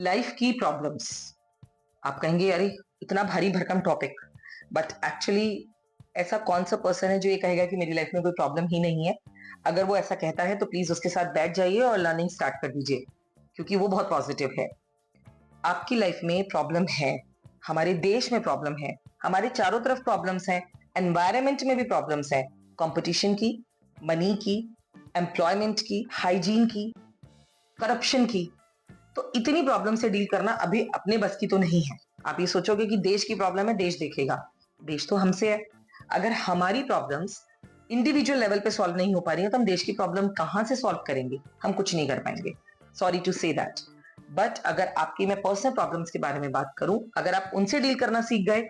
Life की problems. आप कहेंगे अरे इतना भारी भरकम टॉपिक, बट एक्चुअली ऐसा कौन सा पर्सन है जो ये कहेगा कि मेरी लाइफ में कोई प्रॉब्लम ही नहीं है। अगर वो ऐसा कहता है तो प्लीज उसके साथ बैठ जाइए और लर्निंग स्टार्ट कर दीजिए, क्योंकि वो बहुत पॉजिटिव है। आपकी लाइफ में प्रॉब्लम है, हमारे देश में प्रॉब्लम है, हमारे चारों तरफ प्रॉब्लम्स हैं, एनवायरमेंट में भी प्रॉब्लम्स हैं, कंपटीशन की, मनी की, एम्प्लॉयमेंट की, हाइजीन की, करप्शन की। तो इतनी प्रॉब्लम से डील करना अभी अपने बस की तो नहीं है। आप ये सोचोगे कि देश की प्रॉब्लम है, देश देखेगा। देश तो हमसे है। अगर हमारी प्रॉब्लम्स इंडिविजुअल लेवल पे सॉल्व नहीं हो पा रही है तो हम देश की प्रॉब्लम कहां से सॉल्व करेंगे? हम कुछ नहीं कर पाएंगे। Sorry to say that. But अगर आपकी मैं पर्सनल प्रॉब्लम्स के बारे में बात करूं, अगर आप उनसे डील करना सीख गए,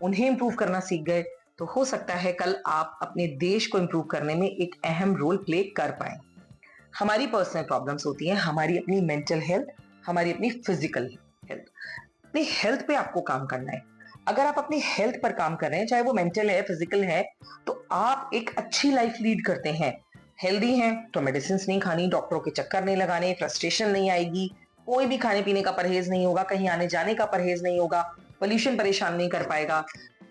उन्हें इंप्रूव करना सीख गए, तो हो सकता है कल आप अपने देश को इंप्रूव करने में एक अहम रोल प्ले कर पाए। हमारी पर्सनल प्रॉब्लम्स होती हैं, हमारी अपनी मेंटल हेल्थ, हमारी अपनी फिजिकल हेल्थ। अपनी हेल्थ पे आपको काम करना है। अगर आप अपनी हेल्थ पर काम कर रहे हैं, चाहे वो मेंटल है, फिजिकल है, तो आप एक अच्छी लाइफ लीड करते हैं। हेल्दी हैं तो मेडिसिन नहीं खानी, डॉक्टरों के चक्कर नहीं लगाने, फ्रस्ट्रेशन नहीं आएगी, कोई भी खाने पीने का परहेज नहीं होगा, कहीं आने जाने का परहेज नहीं होगा, पोल्यूशन परेशान नहीं कर पाएगा,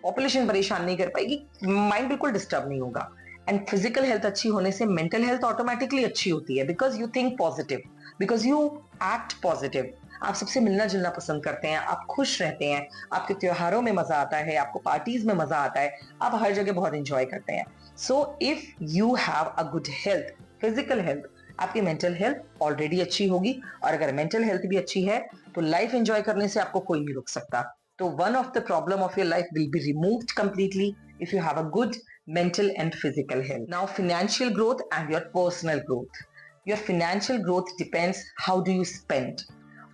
पॉपुलेशन परेशान नहीं कर पाएगी, माइंड बिल्कुल डिस्टर्ब नहीं होगा। एंड फिजिकल हेल्थ अच्छी होने से मेंटल हेल्थ ऑटोमेटिकली अच्छी होती है, because you think positive, because you act positive. आप सबसे मिलना जुलना पसंद करते हैं, आप खुश रहते हैं, आपके त्योहारों में मजा आता है, आपको पार्टीज में मजा आता है, आप हर जगह बहुत इंजॉय करते हैं। So if you have a good health, physical health, आपकी मेंटल हेल्थ ऑलरेडी अच्छी होगी। और अगर मेंटल हेल्थ भी अच्छी है तो लाइफ एंजॉय करने से आपको कोई नहीं रोक सकता। तो one of the problem of your life will be removed completely if you have a good mental and physical health. Now, financial growth and your personal growth. Your financial growth depends how do you spend,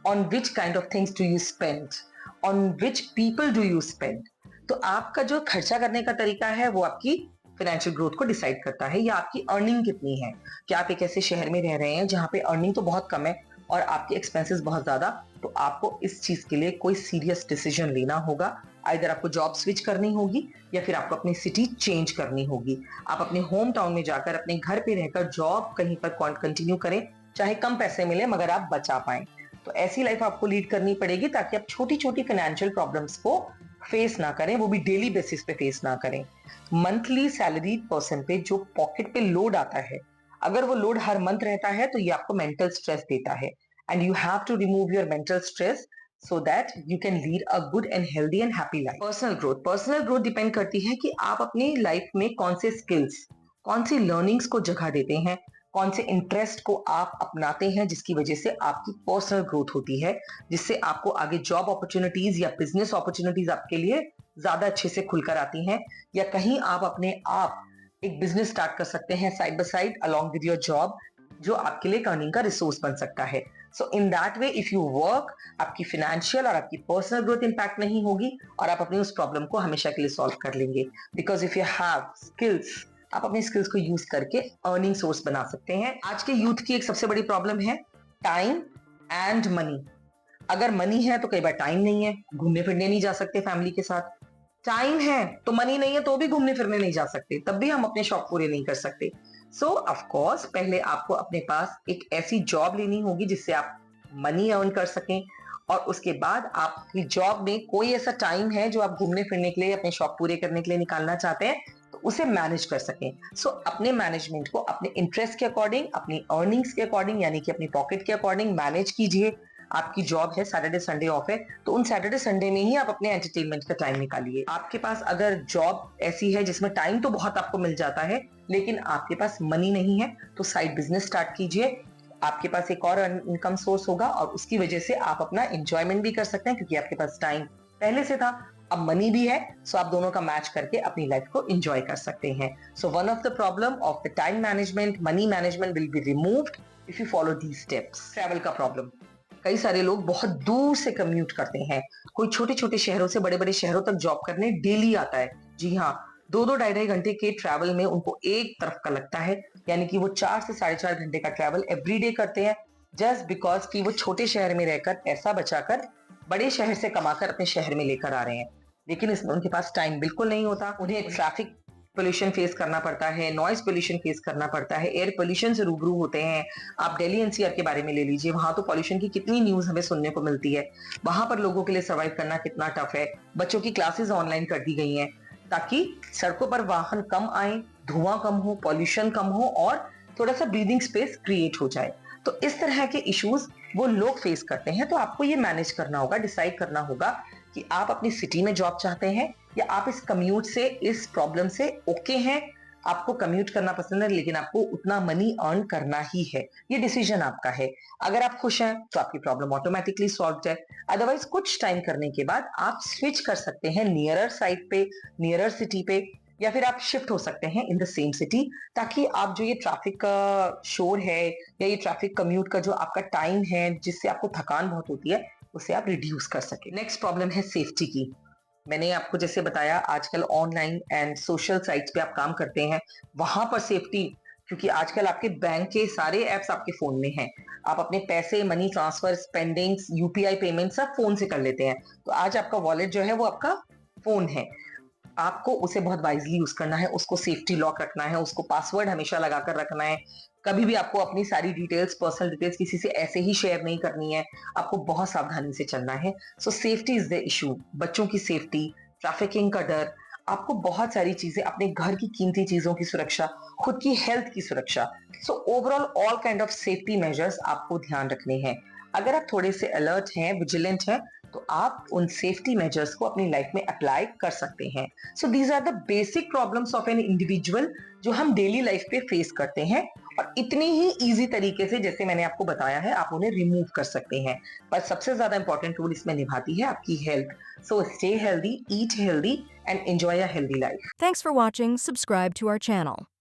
on which kind of things do you spend, on which people do you spend. तो आपका जो खर्चा करने का तरीका है वो आपकी फाइनेंशियल ग्रोथ को डिसाइड करता है, या आपकी अर्निंग कितनी है। क्या आप एक ऐसे शहर में रह रहे हैं जहां पे अर्निंग तो बहुत कम है और आपके एक्सपेंसेस बहुत ज्यादा, तो आपको इस चीज के लिए कोई सीरियस डिसीजन लेना होगा। आइदर आपको जॉब स्विच करनी होगी या फिर आपको अपनी सिटी चेंज करनी होगी। आप अपने होम टाउन में जाकर अपने घर पे रहकर जॉब कहीं पर कंटिन्यू करें, चाहे कम पैसे मिले मगर आप बचा पाएं। तो ऐसी लाइफ आपको लीड करनी पड़ेगी ताकि आप छोटी छोटी फाइनेंशियल प्रॉब्लम्स को फेस ना करें, वो भी डेली बेसिस पे फेस ना करें। मंथली सैलरी पर्सन पे जो पॉकेट पे लोड आता है, अगर वो लोड हर मंथ रहता है तो ये आपको मेंटल स्ट्रेस देता है। And you have to remove your mental stress so that you can lead a good and healthy and happy life. Personal growth depend करती है कि आप अपनी लाइफ में कौन से स्किल्स, कौन सी लर्निंग्स को जगह देते हैं, कौन से इंटरेस्ट को आप अपनाते हैं, जिसकी वजह से आपकी पर्सनल ग्रोथ होती है, जिससे आपको आगे जॉब अपॉर्चुनिटीज या बिजनेस अपॉर्चुनिटीज आपके लिए ज्यादा अच्छे से खुलकर आती हैं, या कहीं आप अपने आप एक बिजनेस स्टार्ट कर सकते हैं side by side along with your job, जो आपके लिए अर्निंग का रिसोर्स बन सकता है। So in that way if you work, आपकी फाइनेंशियल और आपकी पर्सनल ग्रोथ इंपैक्ट नहीं होगी और आप अपनी उस प्रॉब्लम को हमेशा के लिए सॉल्व कर लेंगे। Because if you have skills, आप अपने स्किल्स को यूज करके अर्निंग सोर्स बना सकते हैं। आज के यूथ की एक सबसे बड़ी प्रॉब्लम है टाइम एंड मनी। अगर मनी है तो कई बार टाइम नहीं है, घूमने फिरने नहीं जा सकते फैमिली के साथ। टाइम है तो मनी नहीं है तो भी घूमने फिरने नहीं जा सकते, तब भी हम अपने शौक पूरे नहीं कर सकते। सो ऑफ कोर्स पहले आपको अपने पास एक ऐसी जॉब लेनी होगी जिससे आप मनी अर्न कर सकें, और उसके बाद आपकी जॉब में कोई ऐसा टाइम है जो आप घूमने फिरने के लिए, अपने शौक पूरे करने के लिए निकालना चाहते हैं, तो उसे मैनेज कर सकें। सो अपने मैनेजमेंट को अपने इंटरेस्ट के अकॉर्डिंग, अपनी अर्निंग्स के अकॉर्डिंग, यानी कि अपनी पॉकेट के अकॉर्डिंग मैनेज कीजिए। आपकी जॉब है, सैटरडे संडे ऑफ है, तो उन सैटरडे संडे में ही आप अपने एंटरटेनमेंट का टाइम निकालिए। आपके पास अगर जॉब ऐसी है जिसमें टाइम तो बहुत आपको मिल जाता है लेकिन आपके पास मनी नहीं है, तो साइड बिजनेस स्टार्ट कीजिए। आपके पास एक और इनकम सोर्स होगा और उसकी वजह से आप अपना एंजॉयमेंट भी कर सकते हैं, क्योंकि आपके पास टाइम पहले से था, अब मनी भी है। सो आप दोनों का मैच करके अपनी लाइफ को एंजॉय कर सकते हैं। So one of the problem of the time management, money management will be removed if you follow these steps. Travel का प्रॉब्लम, कई सारे लोग बहुत दूर से कम्यूट करते हैं। कोई छोटे छोटे शहरों से बड़े बड़े शहरों तक जॉब करने डेली आता है। जी हाँ, 2-2 ढाई-ढाई घंटे के ट्रैवल में उनको एक तरफ का लगता है, यानी कि वो 4 से 4.5 घंटे का ट्रैवल एवरीडे करते हैं, जस्ट बिकॉज कि वो छोटे शहर में रहकर पैसा बचाकर बड़े शहर से कमाकर अपने शहर में लेकर आ रहे हैं। लेकिन इसमें उनके पास टाइम बिल्कुल नहीं होता, उन्हें ट्रैफिक पोल्यूशन फेस करना पड़ता है, नॉइज़ पोल्यूशन फेस करना पड़ता है, एयर पोल्यूशन से रूबरू होते हैं। आप दिल्ली एनसीआर के बारे में ले लीजिए, वहाँ तो पोल्यूशन की कितनी न्यूज़ हमें सुनने को मिलती है। वहाँ पर लोगों के लिए सर्वाइव करना कितना टफ है। बच्चों की क्लासेस ऑनलाइन कर दी गई हैं, ताकि सड़कों पर वाहन कम आएँ, धुआँ कम हो, पोल्यूशन कम हो और थोड़ा-सा ब्रीथिंग स्पेस क्रिएट हो जाए। तो इस तरह के इश्यूज़ वो लोग फेस करते हैं, तो आपको ये मैनेज करना होगा, डिसाइड करना होगा कि आप अपनी सिटी में जॉब चाहते हैं या आप इस कम्यूट से, इस प्रॉब्लम से ओके हैं। आपको कम्यूट करना पसंद है, लेकिन आपको उतना मनी अर्न करना ही है। ये डिसीजन आपका है। अगर आप खुश हैं, तो आपकी प्रॉब्लम ऑटोमैटिकली सॉल्व्ड है। अदरवाइज़ कुछ टाइम करने के बाद आप स्विच कर सकते हैं नियरर साइट पे, नियरर सिटी पे, या फिर आप शिफ्ट हो सकते हैं इन द सेम सिटी, ताकि आप जो ये ट्रैफिक का शोर है या ये ट्रैफिक कम्यूट का जो आपका टाइम है, जिससे आपको थकान बहुत होती है, उसे आप रिड्यूस कर सकें। नेक्स्ट प्रॉब्लम है सेफ्टी की। मैंने आपको जैसे बताया, आजकल ऑनलाइन एंड सोशल साइट्स पे आप काम करते हैं, वहां पर सेफ्टी, क्योंकि आजकल आपके बैंक के सारे एप्स आपके फोन में हैं। आप अपने पैसे, money transfer, spendings, UPI payment सब फोन से कर लेते हैं। तो आज आपका वॉलेट जो है वो आपका फोन है। आपको उसे बहुत वाइज़ली यूज़ करना है, उसको सेफ्टी लॉक रखना है, उसको पासवर्ड हमेशा लगाकर रखना है। कभी भी आपको अपनी सारी डिटेल्स, पर्सनल डिटेल्स किसी से ऐसे ही शेयर नहीं करनी है। आपको बहुत सावधानी से चलना है। सो सेफ्टी इज़ द इश्यू। बच्चों की सेफ्टी, ट्रैफिकिंग का डर, आपको बहुत सारी चीज़ें, अपने घर की कीमती चीज़ों की सुरक्षा, खुद की हेल्थ की सुरक्षा। So overall all kind of safety measures आपको ध्यान रखने हैं। अगर आप थोड़े से अलर्ट हैं, विजिलेंट हैं, तो आप उन सेफ्टी मेजर्स को अपनी लाइफ में अप्लाई कर सकते हैं। So these are the basic problems of an individual जो हम डेली लाइफ पे फेस करते हैं, और इतनी ही इजी तरीके से, जैसे मैंने आपको बताया है, आप उन्हें रिमूव कर सकते हैं। पर सबसे ज्यादा इंपॉर्टेंट रोल इसमें निभाती है आपकी health. So stay healthy, eat healthy and enjoy a healthy life. Thanks for watching. Subscribe to our channel.